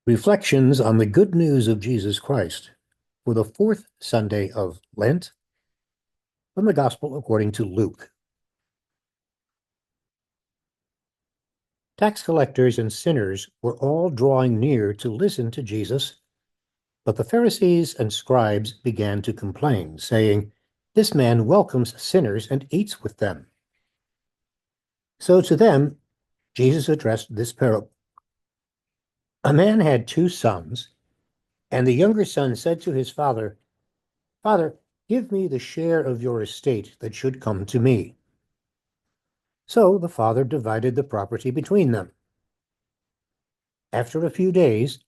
Reflections on the Good News of Jesus Christ for the fourth Sunday of Lent from the Gospel according to Luke. Tax collectors and sinners were all drawing near to listen to Jesus, but the Pharisees and scribes began to complain, saying, "This man welcomes sinners and eats with them." So to them, Jesus addressed this parable. A man had two sons, and the younger son said to his father, "Father, give me the share of your estate that should come to me." So the father divided the property between them. After a few days,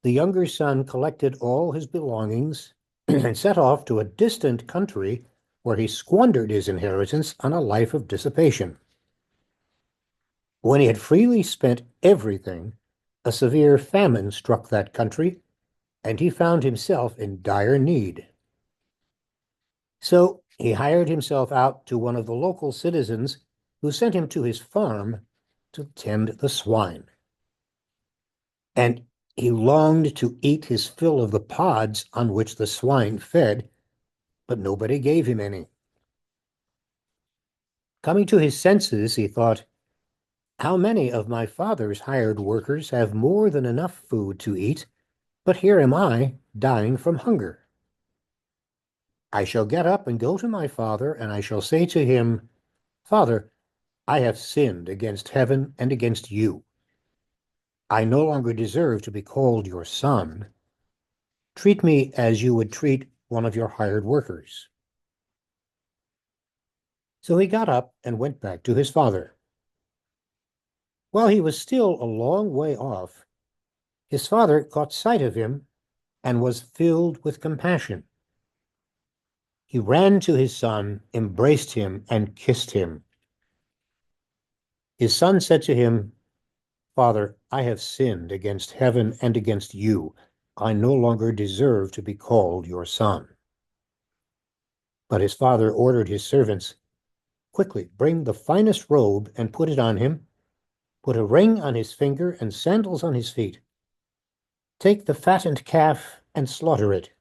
the younger son collected all his belongings and set off to a distant country where he squandered his inheritance on a life of dissipation. When he had freely spent everything, a severe famine struck that country, and he found himself in dire need. So he hired himself out to one of the local citizens, who sent him to his farm to tend the swine. And he longed to eat his fill of the pods on which the swine fed, but nobody gave him any. Coming to his senses, he thought, "How many of my father's hired workers have more than enough food to eat, but here am I, dying from hunger. I shall get up and go to my father, and I shall say to him, 'Father, I have sinned against heaven and against you. I no longer deserve to be called your son. Treat me as you would treat one of your hired workers.'" So he got up and went back to his father. While he was still a long way off, his father caught sight of him and was filled with compassion. He ran to his son, embraced him, and kissed him. His son said to him, "Father, I have sinned against heaven and against you. I no longer deserve to be called your son." But his father ordered his servants, "Quickly, bring the finest robe and put it on him. Put a ring on his finger and sandals on his feet. Take the fattened calf and slaughter it.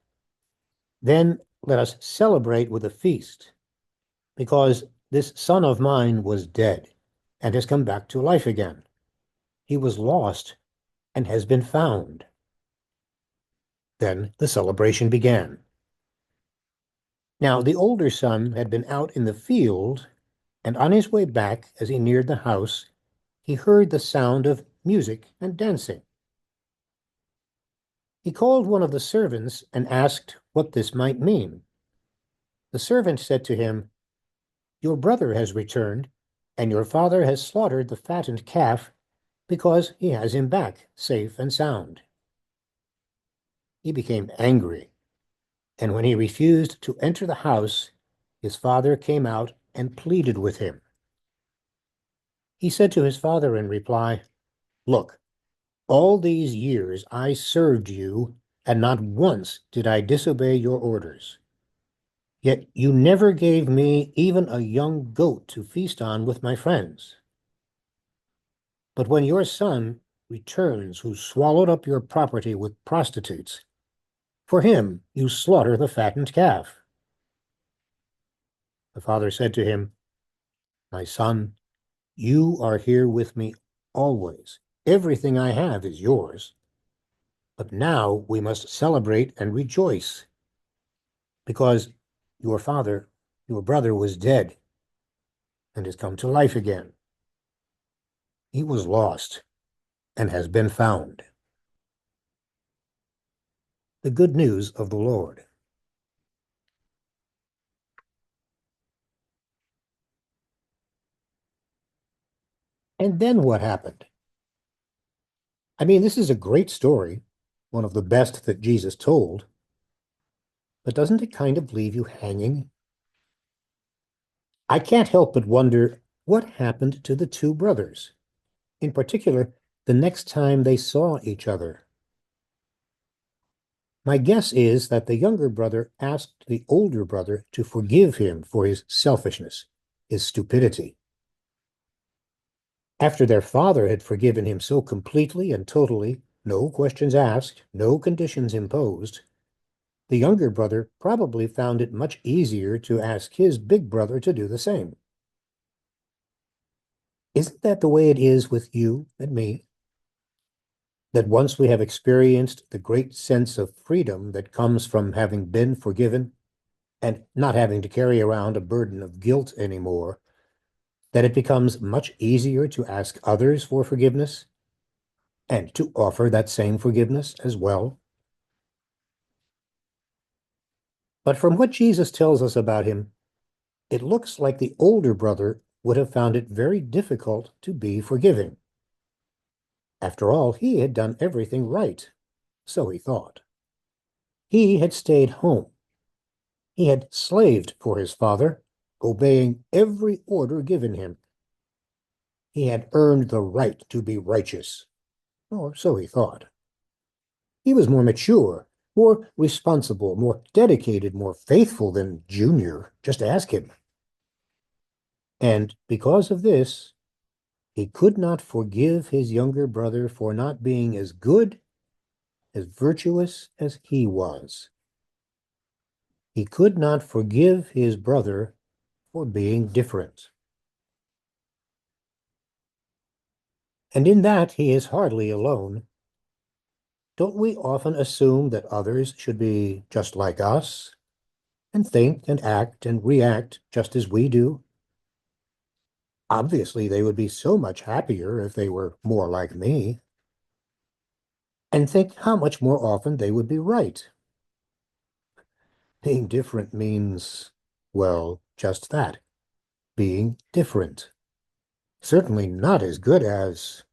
Then let us celebrate with a feast, because this son of mine was dead and has come back to life again. He was lost and has been found." Then the celebration began. Now the older son had been out in the field, and on his way back, as he neared the house, he heard the sound of music and dancing. He called one of the servants and asked what this might mean. The servant said to him, "Your brother has returned, and your father has slaughtered the fattened calf because he has him back safe and sound." He became angry, and when he refused to enter the house, his father came out and pleaded with him. He said to his father in reply, "Look, all these years I served you, and not once did I disobey your orders. Yet you never gave me even a young goat to feast on with my friends. But when your son returns, who swallowed up your property with prostitutes, for him you slaughter the fattened calf." The father said to him, "My son, you are here with me always. Everything I have is yours. But now we must celebrate and rejoice, because your father, your brother, was dead and has come to life again. He was lost and has been found." The good news of the Lord. And then what happened? I mean, this is a great story, one of the best that Jesus told, but doesn't it kind of leave you hanging? I can't help but wonder what happened to the two brothers, in particular, the next time they saw each other. My guess is that the younger brother asked the older brother to forgive him for his selfishness, his stupidity. After their father had forgiven him so completely and totally, no questions asked, no conditions imposed, the younger brother probably found it much easier to ask his big brother to do the same. Isn't that the way it is with you and me? That once we have experienced the great sense of freedom that comes from having been forgiven and not having to carry around a burden of guilt anymore, that it becomes much easier to ask others for forgiveness and to offer that same forgiveness as well. But from what Jesus tells us about him, it looks like the older brother would have found it very difficult to be forgiving. After all, he had done everything right, so he thought. He had stayed home. He had slaved for his father, obeying every order given him. He had earned the right to be righteous, or so he thought. He was more mature, more responsible, more dedicated, more faithful than Junior. Just ask him. And because of this, he could not forgive his younger brother for not being as good, as virtuous as he was. He could not forgive his brother for being different. And in that, he is hardly alone. Don't we often assume that others should be just like us and think and act and react just as we do? Obviously, they would be so much happier if they were more like me. And think how much more often they would be right. Being different means, well, just that, being different. Certainly not as good as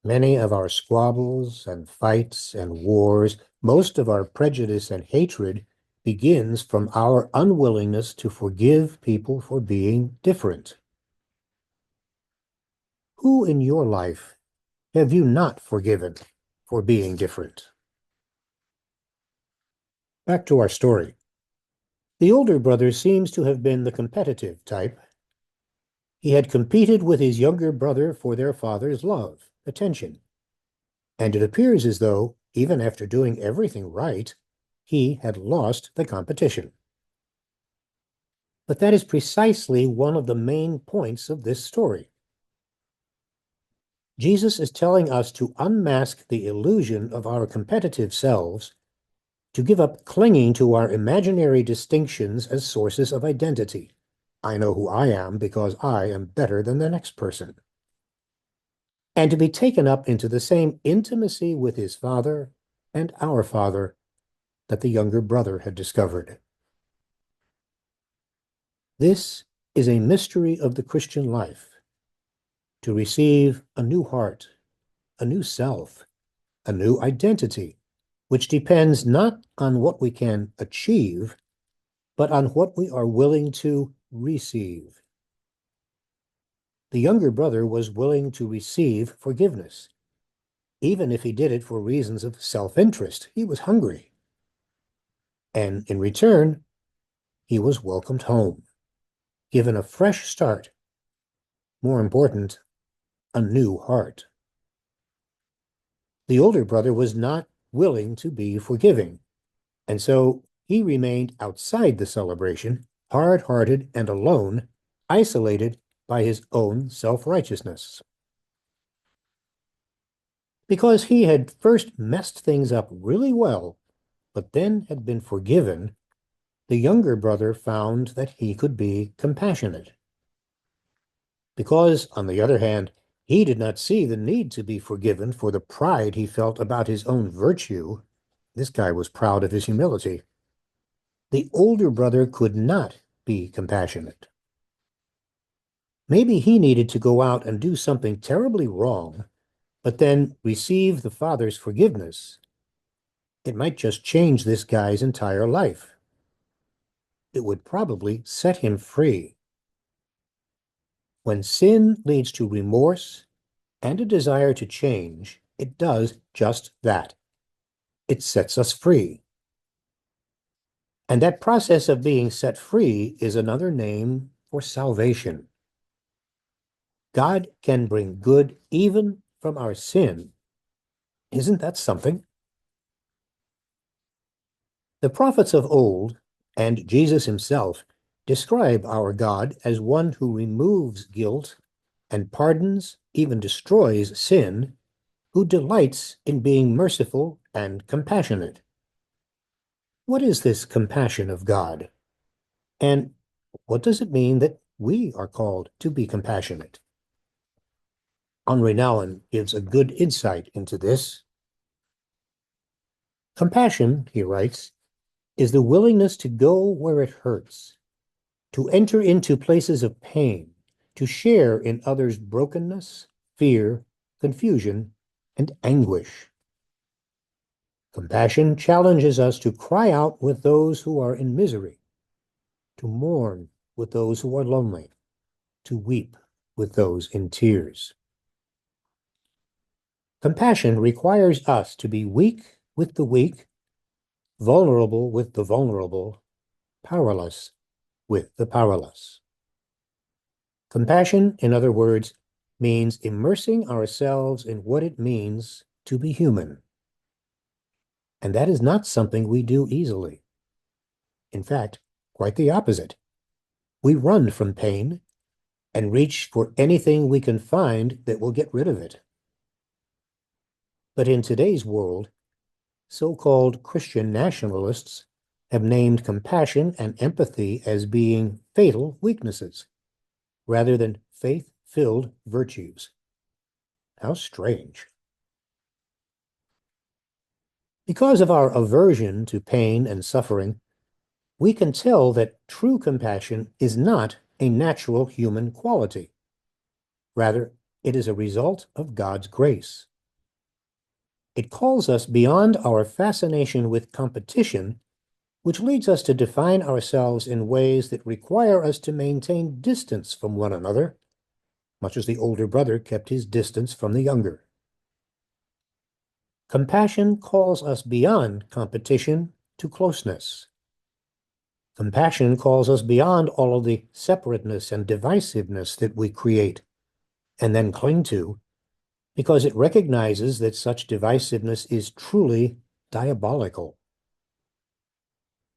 many of our squabbles and fights and wars, most of our prejudice and hatred begins from our unwillingness to forgive people for being different. Who in your life have you not forgiven for being different? Back to our story. The older brother seems to have been the competitive type. He had competed with his younger brother for their father's love, attention. And it appears as though, even after doing everything right, he had lost the competition. But that is precisely one of the main points of this story. Jesus is telling us to unmask the illusion of our competitive selves, to give up clinging to our imaginary distinctions as sources of identity. I know who I am because I am better than the next person. And to be taken up into the same intimacy with his father and our father that the younger brother had discovered. This is a mystery of the Christian life, to receive a new heart, a new self, a new identity, which depends not on what we can achieve, but on what we are willing to receive. The younger brother was willing to receive forgiveness, even if he did it for reasons of self-interest. He was hungry. And in return, he was welcomed home, given a fresh start. More important, a new heart. The older brother was not willing to be forgiving, and so he remained outside the celebration, hard-hearted and alone, isolated by his own self-righteousness. Because he had first messed things up really well, but then had been forgiven, the younger brother found that he could be compassionate. Because, on the other hand, he did not see the need to be forgiven for the pride he felt about his own virtue. This guy was proud of his humility. The older brother could not be compassionate. Maybe he needed to go out and do something terribly wrong, but then receive the father's forgiveness. It might just change this guy's entire life. It would probably set him free. When sin leads to remorse and a desire to change, it does just that. It sets us free. And that process of being set free is another name for salvation. God can bring good even from our sin. Isn't that something? The prophets of old, and Jesus himself, describe our God as one who removes guilt and pardons, even destroys sin, who delights in being merciful and compassionate. What is this compassion of God? And what does it mean that we are called to be compassionate? Henri Nouwen gives a good insight into this. Compassion, he writes, is the willingness to go where it hurts, to enter into places of pain, to share in others' brokenness, fear, confusion, and anguish. Compassion challenges us to cry out with those who are in misery, to mourn with those who are lonely, to weep with those in tears. Compassion requires us to be weak with the weak, vulnerable with the vulnerable, powerless with the powerless. Compassion, in other words, means immersing ourselves in what it means to be human. And that is not something we do easily. In fact, quite the opposite. We run from pain and reach for anything we can find that will get rid of it. But in today's world, so-called Christian nationalists have named compassion and empathy as being fatal weaknesses, rather than faith-filled virtues. How strange. Because of our aversion to pain and suffering, we can tell that true compassion is not a natural human quality. Rather, it is a result of God's grace. It calls us beyond our fascination with competition, which leads us to define ourselves in ways that require us to maintain distance from one another, much as the older brother kept his distance from the younger. Compassion calls us beyond competition to closeness. Compassion calls us beyond all of the separateness and divisiveness that we create and then cling to, because it recognizes that such divisiveness is truly diabolical.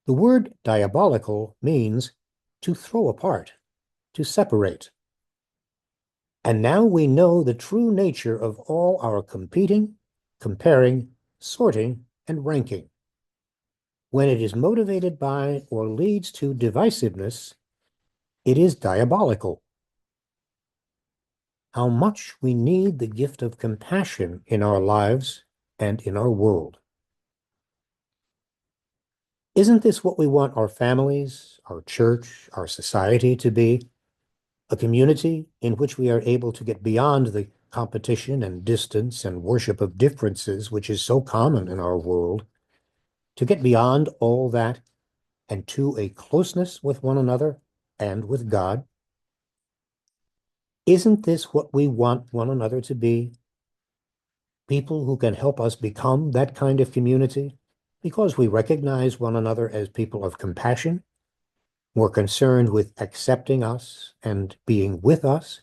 The word diabolical means to throw apart, to separate. And now we know the true nature of all our competing, comparing, sorting, and ranking. When it is motivated by or leads to divisiveness, it is diabolical. How much we need the gift of compassion in our lives and in our world. Isn't this what we want our families, our church, our society to be? A community in which we are able to get beyond the competition and distance and worship of differences, which is so common in our world, to get beyond all that and to a closeness with one another and with God? Isn't this what we want one another to be? People who can help us become that kind of community because we recognize one another as people of compassion, more concerned with accepting us and being with us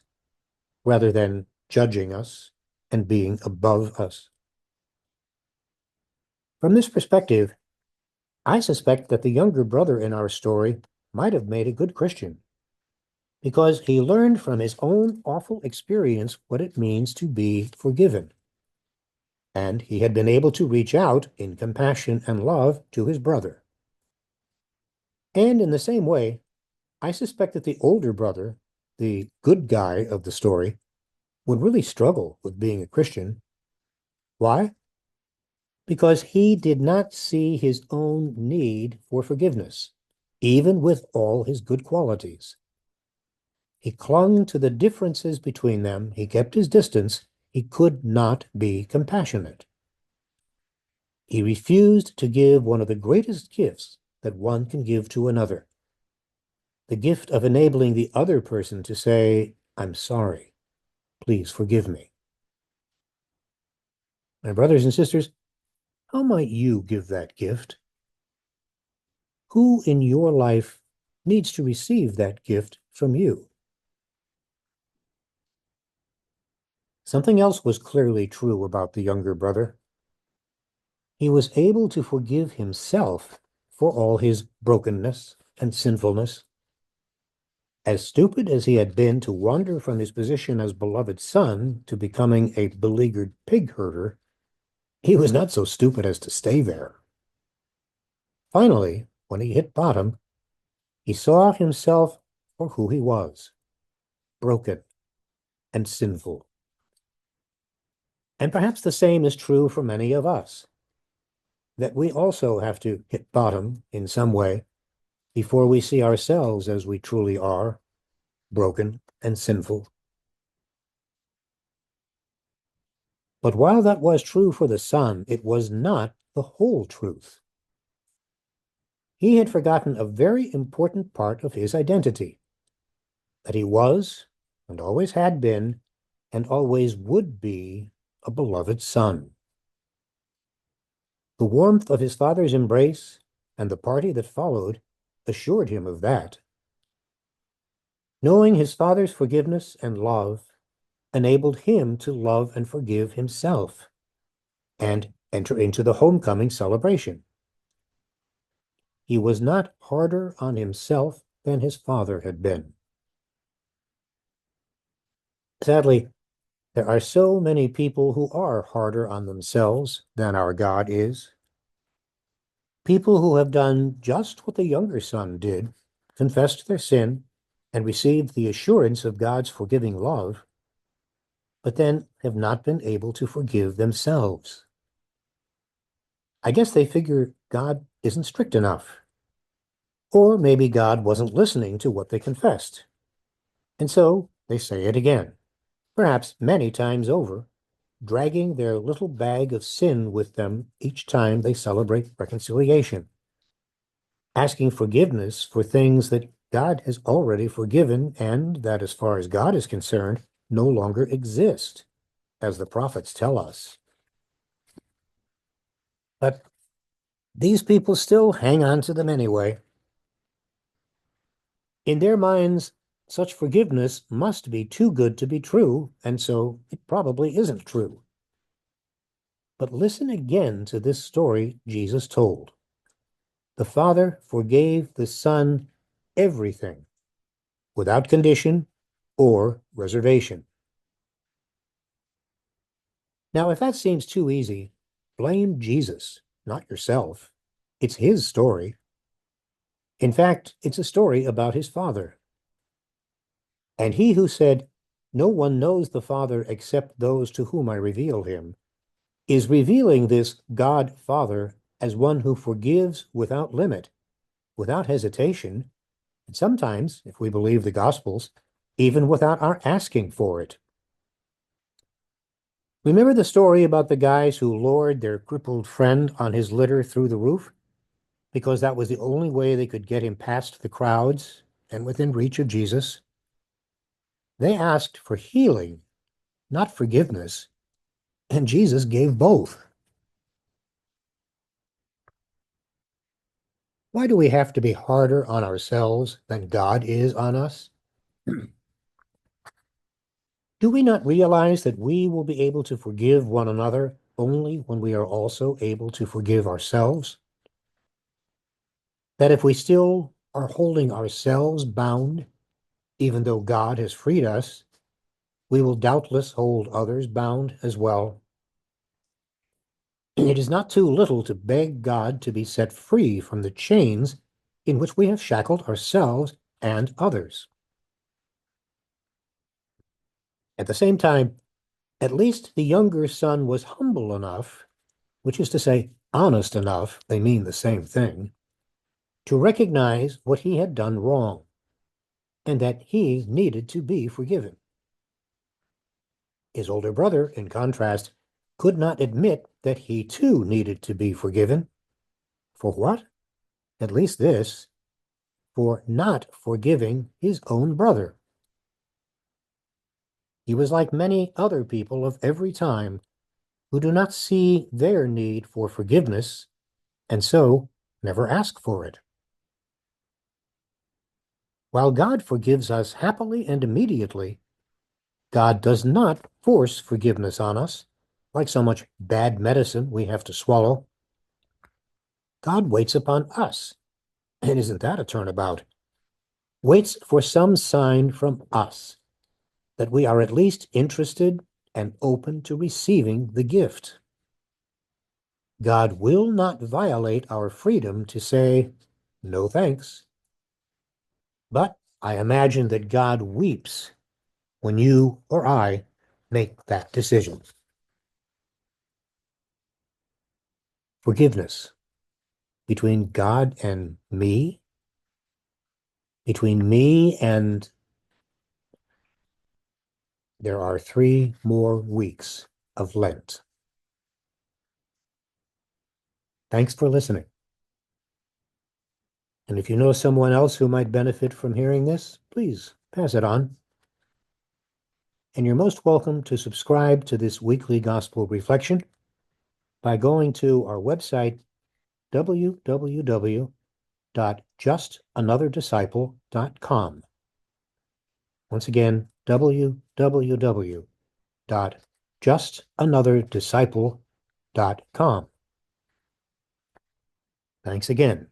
rather than judging us and being above us. From this perspective, I suspect that the younger brother in our story might have made a good Christian because he learned from his own awful experience what it means to be forgiven. And he had been able to reach out in compassion and love to his brother. And in the same way, I suspect that the older brother, the good guy of the story, would really struggle with being a Christian. Why? Because he did not see his own need for forgiveness, even with all his good qualities. He clung to the differences between them. He kept his distance. He could not be compassionate. He refused to give one of the greatest gifts that one can give to another, the gift of enabling the other person to say, "I'm sorry. Please forgive me." My brothers and sisters, how might you give that gift? Who in your life needs to receive that gift from you? Something else was clearly true about the younger brother. He was able to forgive himself for all his brokenness and sinfulness. As stupid as he had been to wander from his position as beloved son to becoming a beleaguered pig herder, he was not so stupid as to stay there. Finally, when he hit bottom, he saw himself for who he was, broken and sinful. And perhaps the same is true for many of us, that we also have to hit bottom in some way before we see ourselves as we truly are, broken and sinful. But while that was true for the son, it was not the whole truth. He had forgotten a very important part of his identity, that he was, and always had been, and always would be, a beloved son. The warmth of his father's embrace and the party that followed assured him of that. Knowing his father's forgiveness and love enabled him to love and forgive himself and enter into the homecoming celebration. He was not harder on himself than his father had been. Sadly, there are so many people who are harder on themselves than our God is. People who have done just what the younger son did, confessed their sin, and received the assurance of God's forgiving love, but then have not been able to forgive themselves. I guess they figure God isn't strict enough. Or maybe God wasn't listening to what they confessed. And so they say it again, perhaps many times over, dragging their little bag of sin with them each time they celebrate reconciliation, asking forgiveness for things that God has already forgiven and that, as far as God is concerned, no longer exist, as the prophets tell us. But these people still hang on to them anyway. In their minds, such forgiveness must be too good to be true, and so it probably isn't true. But listen again to this story Jesus told. The Father forgave the Son everything, without condition or reservation. Now, if that seems too easy, blame Jesus, not yourself. It's his story. In fact, it's a story about his Father. And he who said, "No one knows the Father except those to whom I reveal him," is revealing this God Father as one who forgives without limit, without hesitation, and sometimes, if we believe the Gospels, even without our asking for it. Remember the story about the guys who lowered their crippled friend on his litter through the roof? Because that was the only way they could get him past the crowds and within reach of Jesus. They asked for healing, not forgiveness, and Jesus gave both. Why do we have to be harder on ourselves than God is on us? Do we not realize that we will be able to forgive one another only when we are also able to forgive ourselves? That if we still are holding ourselves bound, even though God has freed us, we will doubtless hold others bound as well. It is not too little to beg God to be set free from the chains in which we have shackled ourselves and others. At the same time, at least the younger son was humble enough, which is to say, honest enough, they mean the same thing, to recognize what he had done wrong and that he needed to be forgiven. His older brother, in contrast, could not admit that he too needed to be forgiven. For what? At least this, for not forgiving his own brother. He was like many other people of every time who do not see their need for forgiveness and so never ask for it. While God forgives us happily and immediately, God does not force forgiveness on us, like so much bad medicine we have to swallow. God waits upon us, and isn't that a turnabout? Waits for some sign from us that we are at least interested and open to receiving the gift. God will not violate our freedom to say, no thanks. But I imagine that God weeps when you or I make that decision. Forgiveness between God and me, between me and there are 3 more weeks of Lent. Thanks for listening. And if you know someone else who might benefit from hearing this, please pass it on. And you're most welcome to subscribe to this weekly gospel reflection by going to our website, www.justanother.disciple.com. Once again, www.justanother.disciple.com. Thanks again.